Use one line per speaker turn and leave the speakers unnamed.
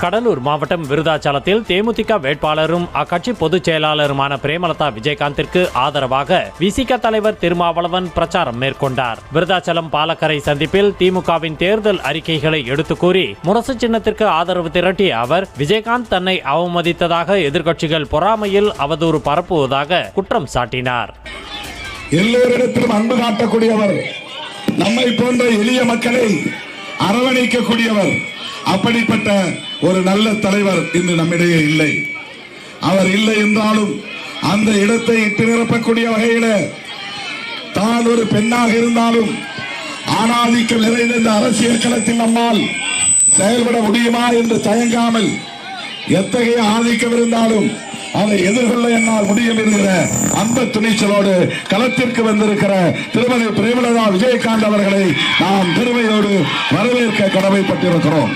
கடலூர் மாவட்டம் விருதாச்சலத்தில் தேமுதிக வேட்பாளரும் அக்கட்சி பொதுச் செயலாளருமான பிரேமலதா விஜயகாந்திற்கு ஆதரவாக விசிக தலைவர் திருமாவளவன் பிரச்சாரம் மேற்கொண்டார். விருதாச்சலம் பாலக்கரை சந்திப்பில் திமுகவின் தேர்தல் அறிக்கைகளை எடுத்துக் கூறி முரசு சின்னத்திற்கு ஆதரவு திரட்டிய அவர் விஜயகாந்த் தன்னை அவமதித்ததாக எதிர்க்கட்சிகள் பொறாமையில் அவதூறு பரப்புவதாக குற்றம் சாட்டினார்.
எல்லோரிடத்திலும் அன்பு காட்டக்கூடியவர், நம்மை போன்ற எளிய மக்களை அரவணைக்கக்கூடியவர், அப்படிப்பட்ட ஒரு நல்ல தலைவர் இன்று நம்மிடையே இல்லை. அவர் இல்லை என்றாலும் அந்த இடத்தை இட்டு நிரப்பக்கூடிய வகையில தான் ஒரு பெண்ணாக இருந்தாலும் ஆணாதிக்கம் நிறைந்த இந்த அரசியல் களத்தில் நம்மால் செயல்பட முடியுமா என்று தயங்காமல் எத்தகைய ஆதிக்கம் இருந்தாலும் அதை எதிர்கொள்ள என்னால் முடியும் என்கிற அந்த துணிச்சலோடு களத்திற்கு வந்திருக்கிற திருமதி பிரேமலதா விஜயகாந்த் அவர்களை நாம் பெருமையோடு வரவேற்க கடமைப்பட்டிருக்கிறோம்.